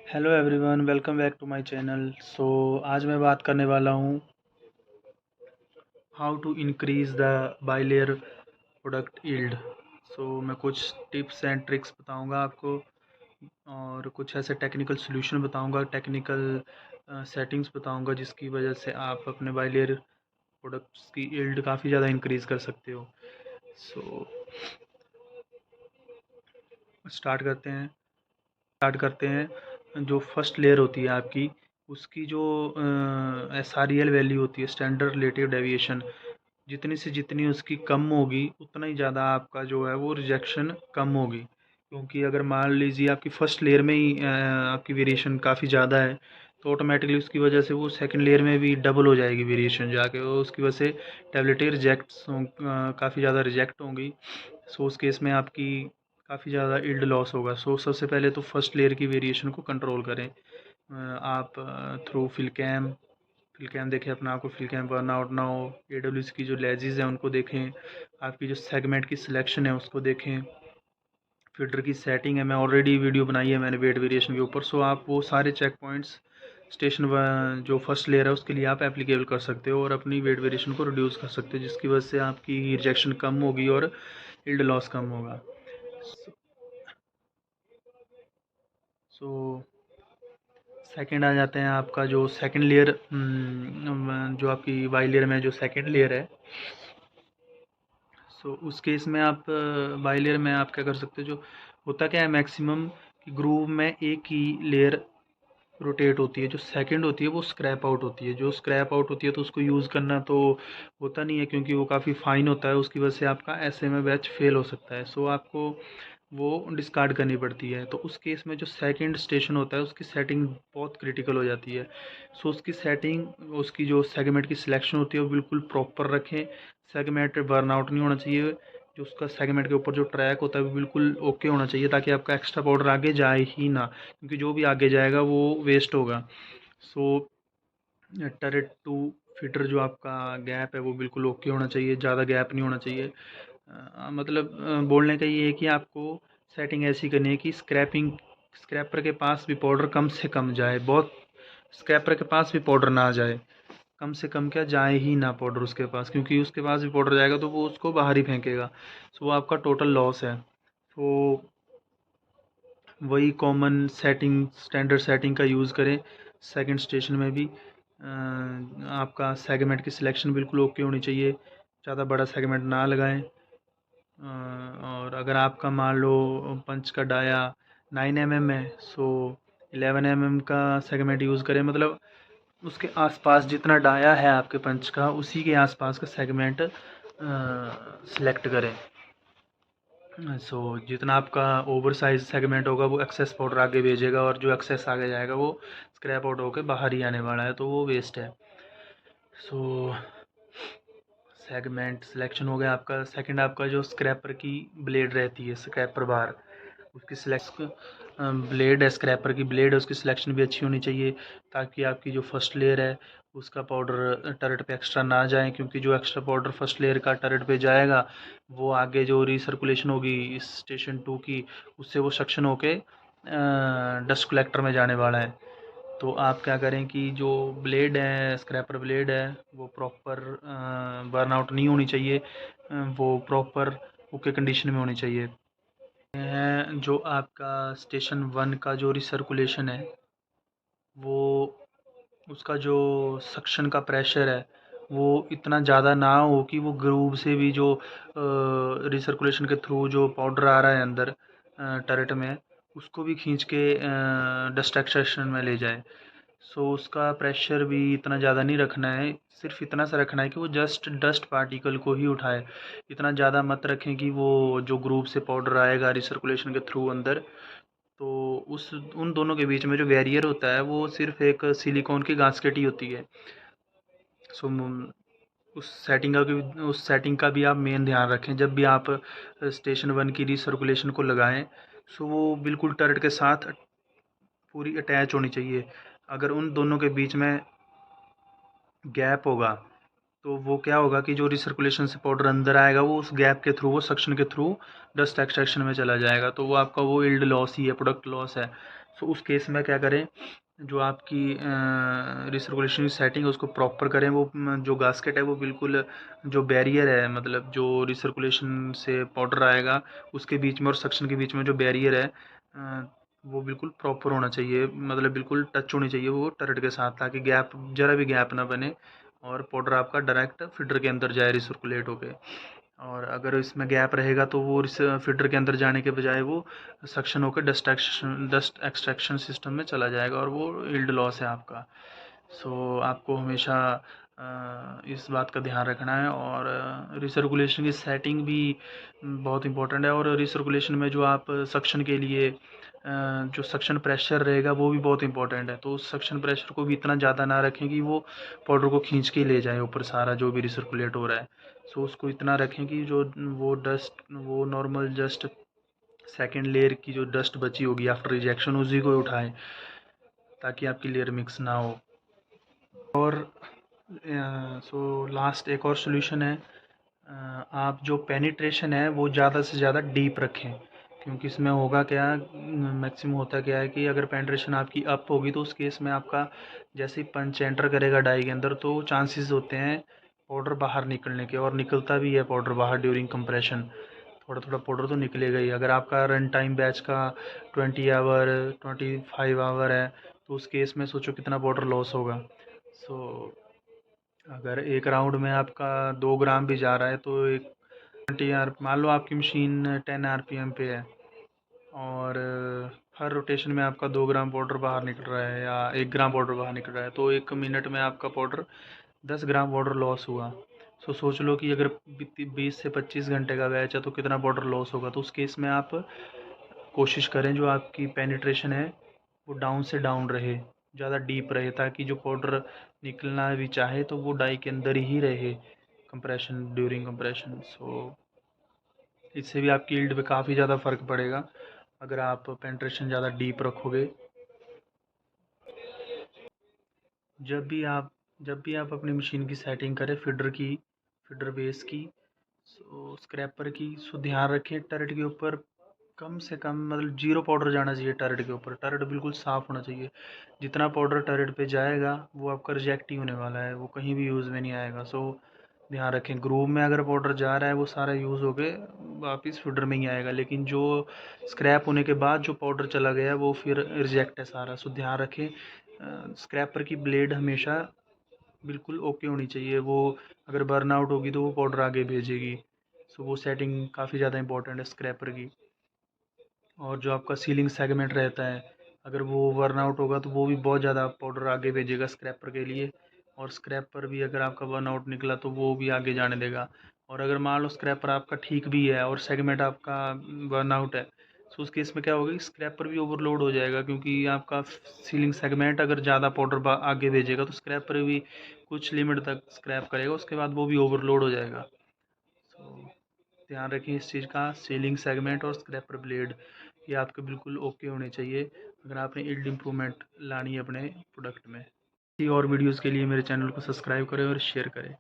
Hello everyone, welcome back to my channel. आज मैं बात करने वाला हूँ how to increase the broiler product yield. मैं कुछ टिप्स एंड ट्रिक्स बताऊँगा आपको और कुछ ऐसे टेक्निकल सॉल्यूशन बताऊँगा, टेक्निकल सेटिंग्स बताऊँगा जिसकी वजह से आप अपने बाइलेयर प्रोडक्ट्स की यील्ड काफ़ी ज़्यादा इंक्रीज़ कर सकते हो। सो स्टार्ट करते हैं। जो फर्स्ट लेयर होती है आपकी, उसकी जो SREL वैल्यू होती है, स्टैंडर्ड रिलेटिव डेविएशन, जितनी उसकी कम होगी उतना ही ज़्यादा आपका जो है वो रिजेक्शन कम होगी। क्योंकि अगर मान लीजिए आपकी फ़र्स्ट लेयर में ही आपकी वेरिएशन काफ़ी ज़्यादा है, तो ऑटोमेटिकली उसकी वजह से वो सेकंड लेयर में भी डबल हो जाएगी वेरिएशन जाके, और उसकी वजह से टेबलेटें काफ़ी ज़्यादा रिजेक्ट होंगी। उस केस में आपकी काफ़ी ज़्यादा यील्ड लॉस होगा। सबसे पहले तो फर्स्ट लेयर की वेरिएशन को कंट्रोल करें आप थ्रू फिलकैम देखें अपना, आपको फिलकैम बर्नआउट ना हो। AWS की जो लेजेस हैं उनको देखें, आपकी जो सेगमेंट की सिलेक्शन है उसको देखें, फिल्टर की सेटिंग है, मैं ऑलरेडी वीडियो बनाई है मैंने वेट वेरिएशन के ऊपर। आप वो सारे चेक पॉइंट्स जो फर्स्ट लेयर है उसके लिए आप एप्लीकेबल कर सकते हो और अपनी वेट वेरिएशन को रिड्यूस कर सकते हो, जिसकी वजह से आपकी रिजेक्शन कम होगी और यील्ड लॉस कम होगा। सो सेकंड आ जाते हैं आपका जो सेकंड लेयर, जो आपकी वाई लेयर में जो सेकंड लेयर है। उस केस में आप वाई लेयर में आप क्या कर सकते हो, जो होता क्या है मैक्सिमम कि ग्रूव में एक ही लेयर रोटेट होती है, जो सेकंड होती है वो स्क्रैप आउट होती है। जो स्क्रैप आउट होती है तो उसको यूज़ करना तो होता नहीं है, क्योंकि वो काफ़ी फाइन होता है, उसकी वजह से आपका ऐसे में बैच फेल हो सकता है। आपको वो डिस्कार्ड करनी पड़ती है। तो उस केस में जो सेकंड स्टेशन होता है उसकी सेटिंग बहुत क्रिटिकल हो जाती है। उसकी सेटिंग, उसकी जो सेगमेंट की सिलेक्शन होती है वो बिल्कुल प्रॉपर रखें। सेगमेंट बर्नआउट नहीं होना चाहिए। जो उसका सेगमेंट के ऊपर जो ट्रैक होता है वो बिल्कुल ओके होना चाहिए, ताकि आपका एक्स्ट्रा पाउडर आगे जाए ही ना, क्योंकि जो भी आगे जाएगा वो वेस्ट होगा। सो टरेट टू फिटर जो आपका गैप है वो बिल्कुल ओके होना चाहिए, ज़्यादा गैप नहीं होना चाहिए। बोलने का ये है कि आपको सेटिंग ऐसी करनी है कि स्क्रैपर के पास भी पाउडर कम से कम जाए, बहुत स्क्रैपर के पास भी पाउडर ना जाए, कम से कम क्या जाए ही ना पाउडर उसके पास, क्योंकि उसके पास भी पाउडर जाएगा तो वो उसको बाहर ही फेंकेगा। वो आपका टोटल लॉस है। तो वही कॉमन सेटिंग, स्टैंडर्ड सेटिंग का यूज़ करें सेकंड स्टेशन में भी। आपका सेगमेंट की सिलेक्शन बिल्कुल ओके होनी चाहिए, ज़्यादा बड़ा सेगमेंट ना लगाएं। और अगर आपका मान लो पंच का डाया 9 mm है, 11 mm का सेगमेंट यूज़ करें, मतलब उसके आसपास जितना डाया है आपके पंच का उसी के आसपास का सेगमेंट सिलेक्ट करें। जितना आपका ओवर साइज सेगमेंट होगा वो एक्सेस पाउडर आगे भेजेगा, और जो एक्सेस आगे जाएगा वो स्क्रैप आउट होकर बाहर ही आने वाला है, तो वो वेस्ट है। सेगमेंट सिलेक्शन हो गया आपका। सेकंड आपका जो स्क्रैपर की ब्लेड रहती है, स्क्रैपर बार, उसकी सिलेक्शन, ब्लेड है स्क्रैपर की ब्लेड है, उसकी सिलेक्शन भी अच्छी होनी चाहिए, ताकि आपकी जो फर्स्ट लेयर है उसका पाउडर टरेट पे एक्स्ट्रा ना जाए, क्योंकि जो एक्स्ट्रा पाउडर फर्स्ट लेयर का टरेट पे जाएगा वो आगे जो रिसर्कुलेशन होगी इस स्टेशन 2 की, उससे वो सक्शन होके डस्ट कलेक्टर में जाने वाला है। तो आप क्या करें कि जो ब्लेड है, स्क्रैपर ब्लेड है, वो प्रॉपर बर्नआउट नहीं होनी चाहिए, वो प्रॉपर ओके कंडीशन में होनी चाहिए। जो आपका स्टेशन 1 का जो रिसर्कुलेशन है, वो उसका जो सक्शन का प्रेशर है वो इतना ज़्यादा ना हो कि वो ग्रूव से भी जो रिसर्कुलेशन के थ्रू जो पाउडर आ रहा है अंदर टरेट में, उसको भी खींच के डस्ट एक्सट्रैक्शन में ले जाए। उसका प्रेशर भी इतना ज़्यादा नहीं रखना है, सिर्फ इतना सा रखना है कि वो जस्ट डस्ट पार्टिकल को ही उठाए। इतना ज़्यादा मत रखें कि वो जो ग्रूव से पाउडर आएगा रिसर्कुलेशन के थ्रू अंदर, तो उस उन दोनों के बीच में जो बैरियर होता है वो सिर्फ एक सिलिकॉन की गास्केट ही होती है। सो उस सेटिंग का भी आप मेन ध्यान रखें जब भी आप स्टेशन 1 की रिसर्कुलेशन को लगाएं। वो बिल्कुल टर्रेट के साथ पूरी अटैच होनी चाहिए। अगर उन दोनों के बीच में गैप होगा तो वो क्या होगा कि जो रिसर्कुलेशन से पाउडर अंदर आएगा वो उस गैप के थ्रू, वो सक्शन के थ्रू डस्ट एक्सट्रैक्शन में चला जाएगा, तो वो आपका वो यील्ड लॉस ही है, प्रोडक्ट लॉस है। सो उस केस में क्या करें, जो आपकी रिसर्कुलेशन की सेटिंग है उसको प्रॉपर करें। वो जो गास्केट है वो बिल्कुल जो बैरियर है, मतलब जो रिसर्कुलेशन से पाउडर आएगा उसके बीच में और सक्शन के बीच में जो बैरियर है वो बिल्कुल प्रॉपर होना चाहिए, मतलब बिल्कुल टच होनी चाहिए वो टर्रेट के साथ, ताकि गैप, ज़रा भी गैप ना बने और पाउडर आपका डायरेक्ट फिल्टर के अंदर जाए रिसर्कुलेट होके। और अगर इसमें गैप रहेगा तो वो इस फिल्टर के अंदर जाने के बजाय वो सक्शन होकर डस्ट एक्सट्रैक्शन सिस्टम में चला जाएगा और वो यील्ड लॉस है आपका। सो आपको हमेशा इस बात का ध्यान रखना है। और रिसर्कुलेशन की सेटिंग भी बहुत इंपॉर्टेंट है। और रिसर्कुलेशन में जो आप सक्शन के लिए जो सक्शन प्रेशर रहेगा वो भी बहुत इंपॉर्टेंट है। तो उस सक्शन प्रेशर को भी इतना ज़्यादा ना रखें कि वो पाउडर को खींच के ले जाए ऊपर, सारा जो भी रिसर्कुलेट हो रहा है। सो उसको इतना रखें कि जो वो डस्ट, वो नॉर्मल जस्ट सेकेंड लेयर की जो डस्ट बची होगी आफ्टर रिजेक्शन उसी को उठाएं, ताकि आपकी लेयर मिक्स ना हो। और सो लास्ट एक और सोल्यूशन है, आप जो पेनिट्रेशन है वो ज़्यादा से ज़्यादा डीप रखें, क्योंकि इसमें होगा क्या, मैक्सिमम होता क्या है कि अगर पेनिट्रेशन आपकी अप होगी तो उस केस में आपका जैसे ही पंच एंटर करेगा डाई के अंदर तो चांसेस होते हैं पाउडर बाहर निकलने के, और निकलता भी है पाउडर बाहर ड्यूरिंग कंप्रेशन। थोड़ा थोड़ा पाउडर तो निकलेगा ही। अगर आपका रन टाइम बैच का 20 आवर 25 आवर है तो उस केस में सोचो कितना पाउडर लॉस होगा। सो अगर एक राउंड में आपका 2 ग्राम भी जा रहा है तो एक 20 आर, मान लो आपकी मशीन 10 RPM पे है और हर रोटेशन में आपका 2 ग्राम पाउडर बाहर निकल रहा है या 1 ग्राम पाउडर बाहर निकल रहा है, तो 1 मिनट में आपका पाउडर 10 ग्राम पाउडर लॉस हुआ। सो सोच लो कि अगर 20 से 25 घंटे का बैच है तो कितना पाउडर लॉस होगा। तो उस केस में आप कोशिश करें जो आपकी पेनिट्रेशन है वो डाउन से डाउन रहे, ज़्यादा डीप रहे, ताकि जो पाउडर निकलना भी चाहे तो वो डाई के अंदर ही रहे कंप्रेशन, ड्यूरिंग कंप्रेशन। सो इससे भी आपकी यील्ड पे काफ़ी ज़्यादा फ़र्क पड़ेगा अगर आप पेनिट्रेशन ज़्यादा डीप रखोगे। जब भी आप जब भी आप अपनी मशीन की सेटिंग करें, फीडर की, फीडर बेस की, सो स्क्रैपर की, सो ध्यान रखें टर्रेट के ऊपर कम से कम मतलब जीरो पाउडर जाना चाहिए टर्रेट के ऊपर। टर्रेट बिल्कुल साफ़ होना चाहिए। जितना पाउडर टर्रेट पे जाएगा वो आपका रिजेक्ट ही होने वाला है, वो कहीं भी यूज़ में नहीं आएगा। सो ध्यान रखें ग्रूव में अगर पाउडर जा रहा है वो सारा यूज़ होके वापस फीडर में ही आएगा, लेकिन जो स्क्रैप होने के बाद जो पाउडर चला गया वो फिर रिजेक्ट है सारा। सो ध्यान रखें स्क्रैपर की ब्लेड हमेशा बिल्कुल ओके होनी चाहिए। वो अगर बर्न आउट होगी तो वो पाउडर आगे भेजेगी। सो वो सेटिंग काफ़ी ज़्यादा इंपॉर्टेंट है स्क्रैपर की। और जो आपका सीलिंग सेगमेंट रहता है अगर वो बर्न आउट होगा तो वो भी बहुत ज़्यादा पाउडर आगे भेजेगा स्क्रैपर के लिए। और स्क्रैपर भी अगर आपका बर्न आउट निकला तो वो भी आगे जाने देगा। और अगर मान लो स्क्रैपर आपका ठीक भी है और सेगमेंट आपका बर्न आउट है, तो उस केस में क्या होगा कि स्क्रैपर भी ओवरलोड हो जाएगा, क्योंकि आपका सीलिंग सेगमेंट अगर ज़्यादा पाउडर आगे भेजेगा तो स्क्रैपर भी कुछ लिमिट तक स्क्रैप करेगा, उसके बाद वो भी ओवरलोड हो जाएगा। सो ध्यान रखें इस चीज़ का, सीलिंग सेगमेंट और स्क्रैपर ब्लेड ये आपके बिल्कुल ओके होने चाहिए अगर आपने यील्ड इम्प्रूवमेंट लानी है अपने प्रोडक्ट में। और वीडियोज़ के लिए मेरे चैनल को सब्सक्राइब करें और शेयर करें।